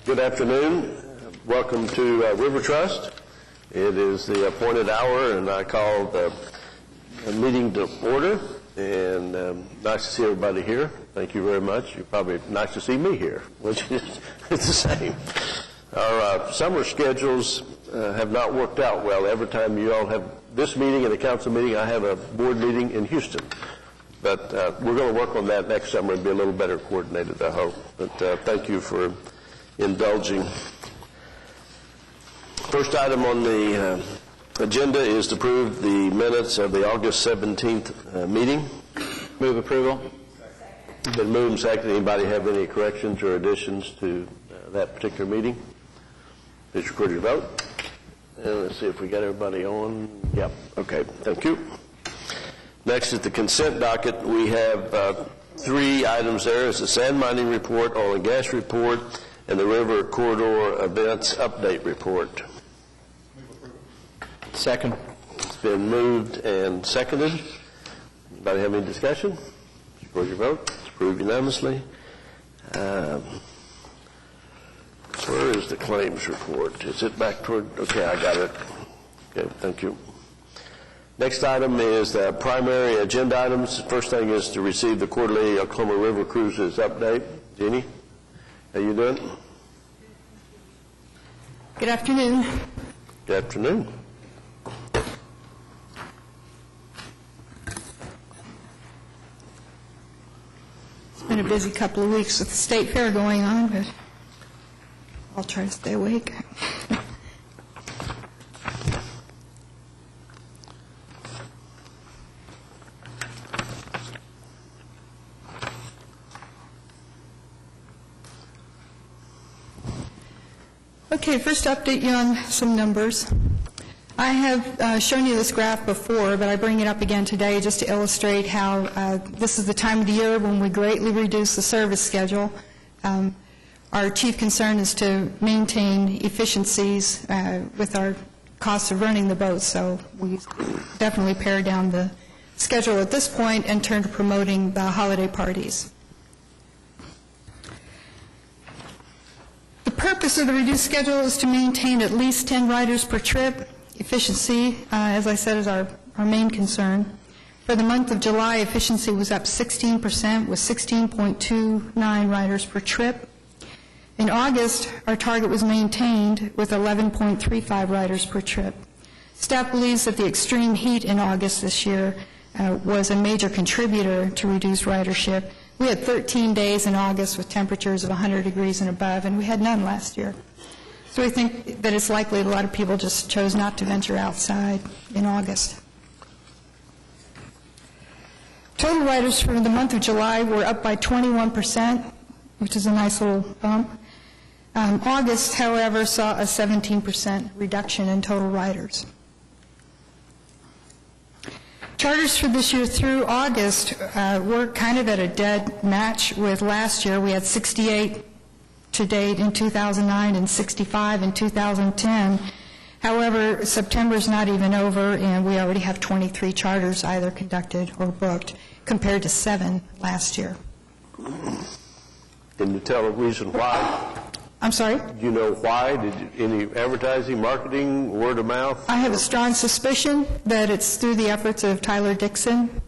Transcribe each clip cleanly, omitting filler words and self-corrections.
Good afternoon. Welcome to River Trust. It is the appointed hour, and I call the meeting to order. And nice to see everybody here. Thank you very much. You're probably nice to see me here, which is it's the same. Our summer schedules have not worked out well. Every time you all have this meeting and a council meeting, I have a board meeting in Houston. But we're going to work on that next summer and be a little better coordinated, I hope. But thank you for indulging. First item on the agenda is to approve the minutes of the August 17th meeting. Move approval. Been moved and seconded. Anybody have any corrections or additions to that particular meeting? Please record your vote. And let's see if we got everybody on. Yep. Okay. Thank you. Next is the consent docket. We have three items there. It's the sand mining report, oil and gas report, and the river corridor events update report. Second. It's been moved and seconded. Anybody have any discussion? Record your vote. It's approved unanimously. Where is the claims report? Is it back toward? Okay, I got it. Okay, thank you. Next item is the primary agenda items. First thing is to receive the quarterly Oklahoma River Cruises update. Jeannie, how you doing? Good afternoon. Good afternoon. It's been a busy couple of weeks with the state fair going on, but I'll try to stay awake. Okay, first update you on some numbers. I have shown you this graph before, but I bring it up again today just to illustrate how this is the time of the year when we greatly reduce the service schedule. Our chief concern is to maintain efficiencies with our costs of running the boat, so we definitely pare down the schedule at this point and turn to promoting the holiday parties. The purpose of the reduced schedule is to maintain at least 10 riders per trip. Efficiency, as I said, is our main concern. For the month of July, efficiency was up 16% with 16.29 riders per trip. In August, our target was maintained with 11.35 riders per trip. Staff believes that the extreme heat in August this year was a major contributor to reduced ridership. We had 13 days in August with temperatures of 100 degrees and above, and we had none last year. So we think that it's likely a lot of people just chose not to venture outside in August. Total riders for the month of July were up by 21%, which is a nice little bump. August, however, saw a 17% reduction in total riders. Charters for this year through August were kind of at a dead match with last year. We had 68 to date in 2009 and 65 in 2010. However, September's not even over, and we already have 23 charters either conducted or booked, compared to 7 last year. Can you tell a reason why? I'm sorry? Do you know why? Any advertising, marketing, word of mouth? I have a strong suspicion that it's through the efforts of Tyler Dixon,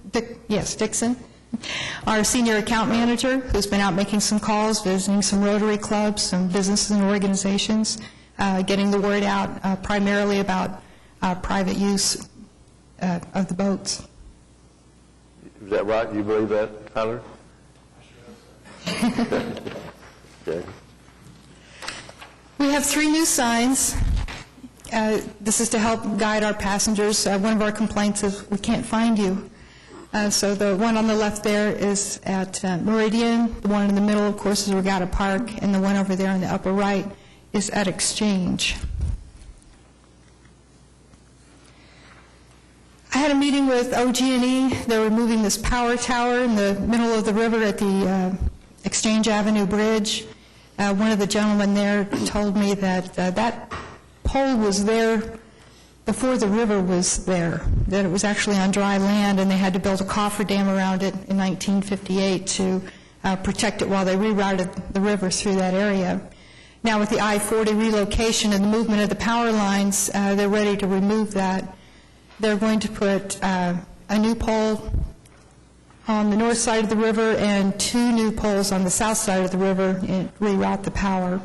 our senior account manager, who's been out making some calls, visiting some Rotary clubs, some businesses and organizations, getting the word out primarily about private use of the boats. Is that right? You believe that, Tyler? Okay. We have 3 new signs. This is to help guide our passengers. One of our complaints is we can't find you. So the one on the left there is at Meridian. The one in the middle, of course, is Regatta Park. And the one over there in the upper right is at Exchange. I had a meeting with OG&E. They're removing this power tower in the middle of the river at the Exchange Avenue Bridge. One of the gentlemen there told me that that pole was there before the river was there, that it was actually on dry land, and they had to build a cofferdam around it in 1958 to protect it while they rerouted the river through that area. Now with the I-40 relocation and the movement of the power lines, they're ready to remove that. They're going to put a new pole on the north side of the river and 2 new poles on the south side of the river and reroute the power.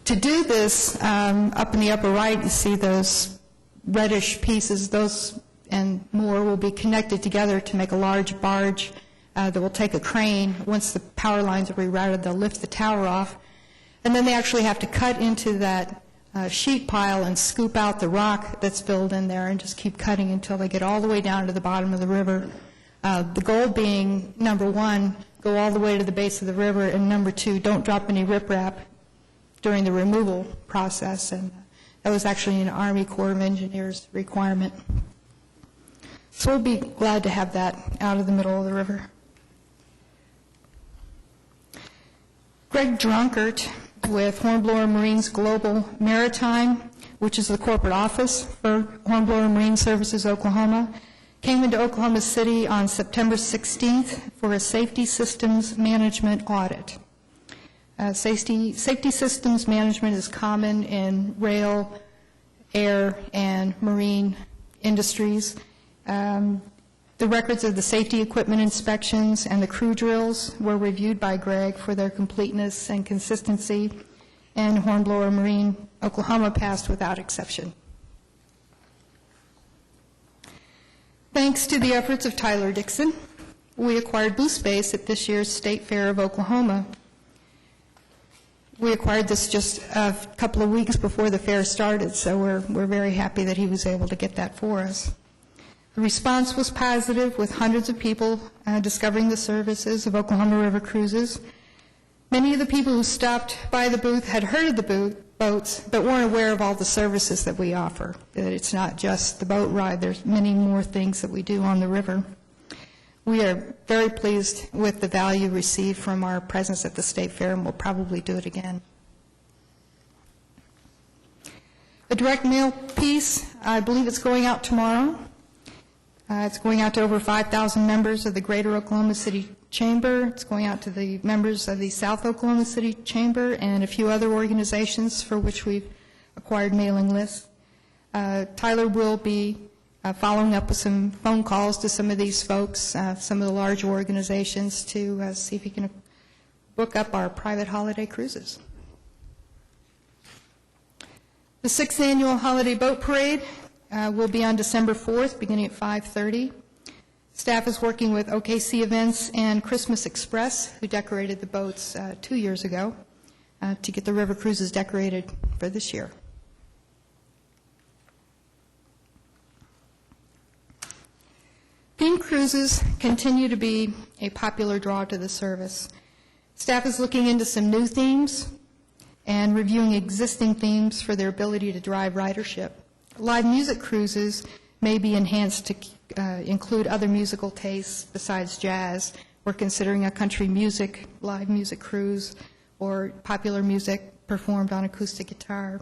To do this, up in the upper right, you see those reddish pieces. Those and more will be connected together to make a large barge that will take a crane. Once the power lines are rerouted, they'll lift the tower off. And then they actually have to cut into that sheet pile and scoop out the rock that's filled in there and just keep cutting until they get all the way down to the bottom of the river. The goal being, number 1, go all the way to the base of the river, and number 2, don't drop any riprap during the removal process. And that was actually an Army Corps of Engineers requirement. So we'll be glad to have that out of the middle of the river. Greg Drunkert with Hornblower Marine's Global Maritime, which is the corporate office for Hornblower Marine Services, Oklahoma, came into Oklahoma City on September 16th for a safety systems management audit. Safety systems management is common in rail, air, and marine industries. The records of the safety equipment inspections and the crew drills were reviewed by Greg for their completeness and consistency, and Hornblower Marine Oklahoma passed without exception. Thanks to the efforts of Tyler Dixon, we acquired booth space at this year's State Fair of Oklahoma. We acquired this just a couple of weeks before the fair started, so we're very happy that he was able to get that for us. The response was positive, with hundreds of people discovering the services of Oklahoma River Cruises. Many of the people who stopped by the booth had heard of the boats, but weren't aware of all the services that we offer. That it's not just the boat ride. There's many more things that we do on the river. We are very pleased with the value received from our presence at the State Fair, and we'll probably do it again. The direct mail piece, I believe it's going out tomorrow. It's going out to over 5,000 members of the Greater Oklahoma City Chamber. It's going out to the members of the South Oklahoma City Chamber and a few other organizations for which we've acquired mailing lists. Tyler will be following up with some phone calls to some of these folks, some of the large organizations, to see if he can book up our private holiday cruises. The 6th Annual Holiday Boat Parade will be on December 4th, beginning at 5:30. Staff is working with OKC Events and Christmas Express, who decorated the boats 2 years ago, to get the river cruises decorated for this year. Theme cruises continue to be a popular draw to the service. Staff is looking into some new themes and reviewing existing themes for their ability to drive ridership. Live music cruises may be enhanced to include other musical tastes besides jazz. We're considering a country music, live music cruise, or popular music performed on acoustic guitar.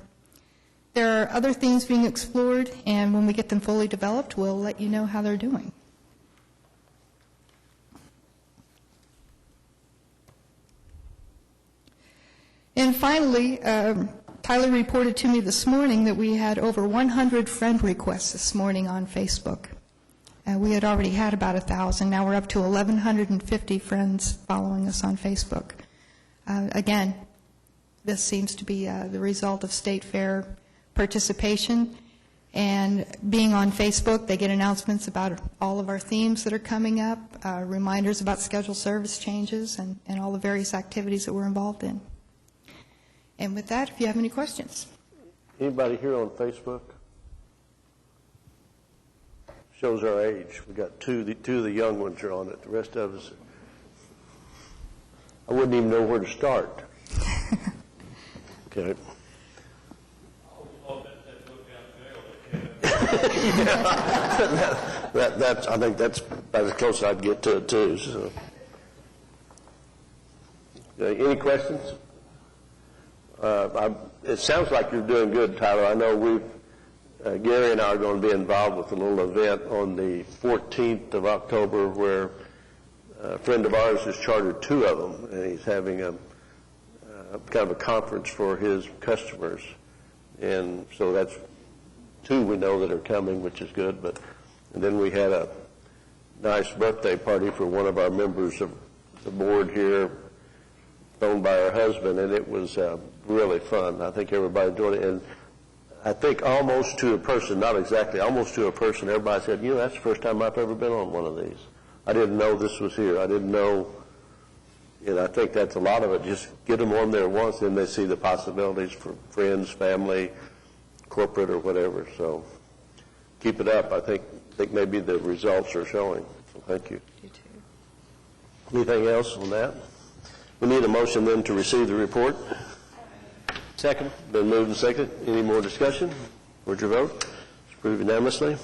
There are other themes being explored, and when we get them fully developed, we'll let you know how they're doing. And finally, Tyler reported to me this morning that we had over 100 friend requests this morning on Facebook. We had already had about 1,000. Now we're up to 1,150 friends following us on Facebook. Again, this seems to be the result of State Fair participation. And being on Facebook, they get announcements about all of our themes that are coming up, reminders about scheduled service changes, and all the various activities that we're involved in. And with that, if you have any questions. Anybody here on Facebook? Shows our age. We got two of the young ones are on it. The rest of us, I wouldn't even know where to start. Okay. That's I think that's about as close as I'd get to it too. So, any questions? It sounds like you're doing good, Tyler. I know Gary and I are going to be involved with a little event on the 14th of October where a friend of ours has chartered 2 of them, and he's having kind of a conference for his customers. And so that's 2 we know that are coming, which is good. And then we had a nice birthday party for one of our members of the board here, owned by her husband, and it was really fun. I think everybody enjoyed it. And I think almost to a person, not exactly, almost to a person, everybody said, that's the first time I've ever been on one of these. I didn't know this was here. I didn't know, and I think that's a lot of it. Just get them on there once, then they see the possibilities for friends, family, corporate, or whatever. So keep it up. I think maybe the results are showing. So thank you. You too. Anything else on that? We need a motion then to receive the report. Second. Been moved and seconded. Any more discussion? Would you vote? It's approved unanimously.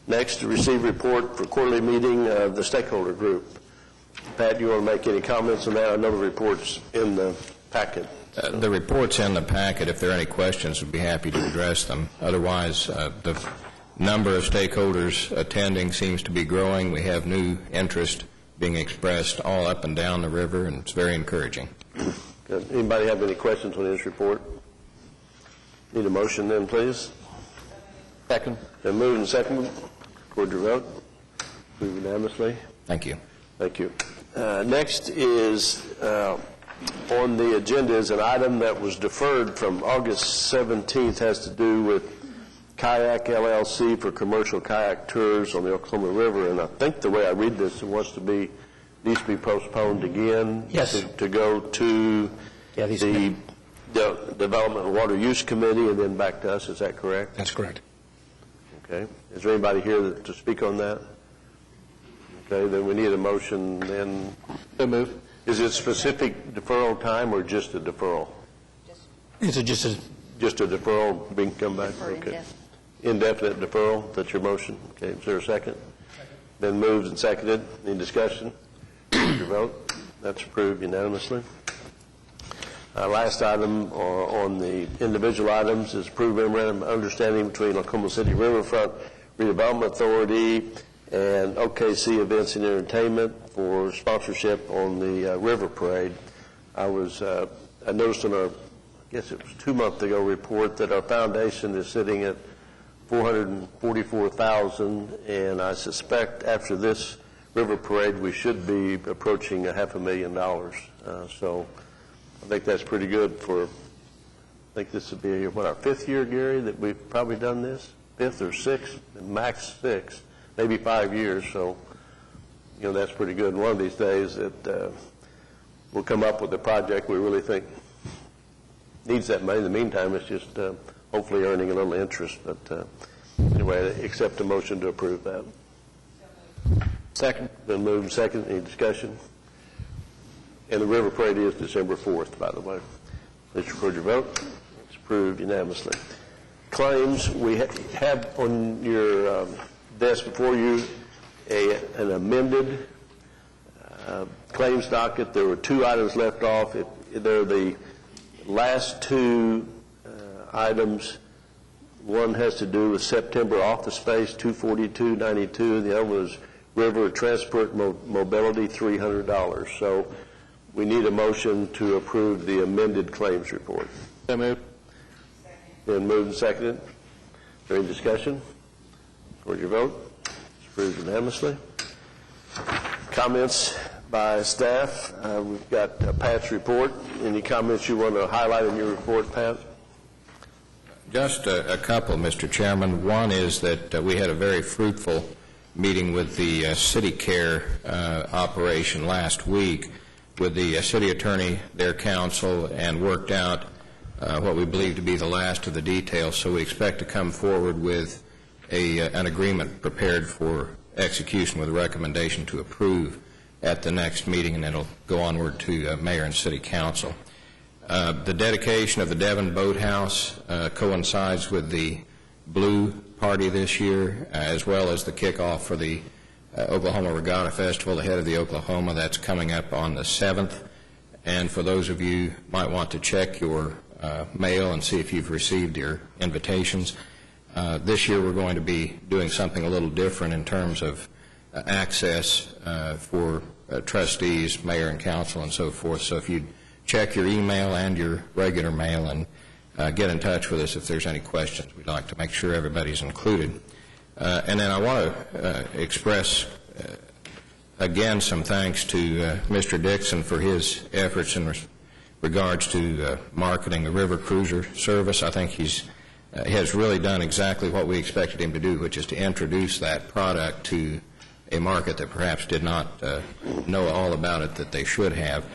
Next, to receive report for quarterly meeting of the stakeholder group. Pat, you want to make any comments on that? I know the report's in the packet. The report's in the packet. If there are any questions, we'd be happy to address them. Otherwise, the number of stakeholders attending seems to be growing. We have new interest being expressed all up and down the river, and it's very encouraging. Good. Anybody have any questions on this report? Need a motion then, please? Second. Been moved and seconded. Record your vote. Approved unanimously. Thank you. Thank you. Next is on the agenda is an item that was deferred from August 17th, has to do with Kayak LLC for commercial kayak tours on the Oklahoma River. And I think the way I read this, it needs to be postponed again. Yes. To go to the Development and Water Use Committee and then back to us. Is that correct? That's correct. Okay. Is there anybody here to speak on that? Okay, then we need a motion then. So move. Is it specific deferral time or just a deferral? It's just a deferral being come back? Okay. Indefinite deferral, that's your motion? Okay, is there a second? Been moved and seconded. Any discussion? Your vote. That's approved unanimously. Last item on the individual items is approved memorandum of understanding between Oklahoma City Riverfront Redevelopment Authority and OKC Events and Entertainment for sponsorship on the River Parade. I noticed in our, I guess it was 2 months ago, report that our foundation is sitting at $444,000, and I suspect after this River Parade we should be approaching $500,000. So I think that's pretty good for, I think this would be, our 5th year, Gary, that we've probably done this? 5th or 6th, max 6, maybe 5 years. So, that's pretty good. And one of these days we'll come up with a project we really think needs that money. In the meantime, it's just hopefully earning a little interest. But anyway, accept a motion to approve that. second. Been moved and second. Any discussion? And the River Parade is December 4th, by the way. Please record your vote. It's approved unanimously. Claims, we have on your desk before you an amended claims docket. There were 2 items left off. They're the last 2 items. One has to do with September office space, $242.92. The other was River Transport Mobility, $300. So we need a motion to approve the amended claims report. So moved. Been moved and seconded. Is there any discussion? Record your vote. It's approved unanimously. Comments by staff. We've got Pat's report. Any comments you want to highlight in your report, Pat? Just a couple, Mr. Chairman. One is that we had a very fruitful meeting with the city care operation last week with the city attorney, their counsel, and worked out what we believe to be the last of the details. So we expect to come forward with an agreement prepared for execution with a recommendation to approve at the next meeting, and it'll go onward to mayor and city council. The dedication of the Devon Boathouse coincides with the Blue Party this year, as well as the kickoff for the Oklahoma Regatta Festival, the head of the Oklahoma. That's coming up on the 7th. And for those of you who might want to check your mail and see if you've received your invitations, this year we're going to be doing something a little different in terms of access for trustees, mayor and council, and so forth. So if you'd check your email and your regular mail and get in touch with us if there's any questions. We'd like to make sure everybody's included. And then I want to express again some thanks to Mr. Dixon for his efforts in regards to marketing the River Cruiser service. I think he has really done exactly what we expected him to do, which is to introduce that product to a market that perhaps did not know all about it that they should have.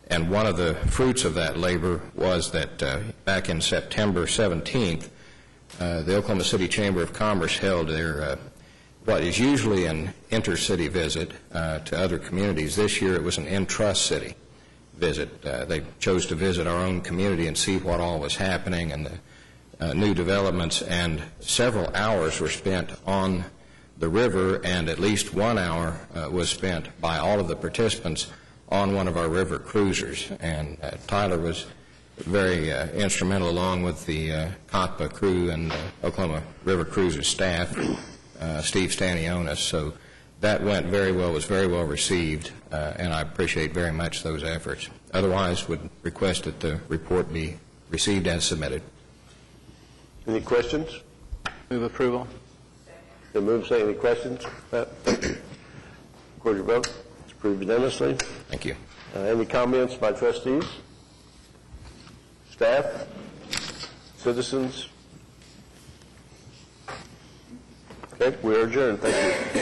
And one of the fruits of that labor was that back in September 17th, the Oklahoma City Chamber of Commerce held their what is usually an intercity visit to other communities. This year it was an intra-city visit. They chose to visit our own community and see what all was happening and the new developments, and several hours were spent on the river, and at least 1 hour was spent by all of the participants on one of our river cruisers. And Tyler was very instrumental, along with the COTPA crew and the Oklahoma River Cruiser staff, Steve Stanionis. So that went very well, was very well received, and I appreciate very much those efforts. Otherwise, would request that the report be received as submitted. Any questions? Move approval. The move, say any questions? Record your vote. It's approved unanimously. Thank you. Any comments by trustees, staff, citizens? Okay, we are adjourned. Thank you.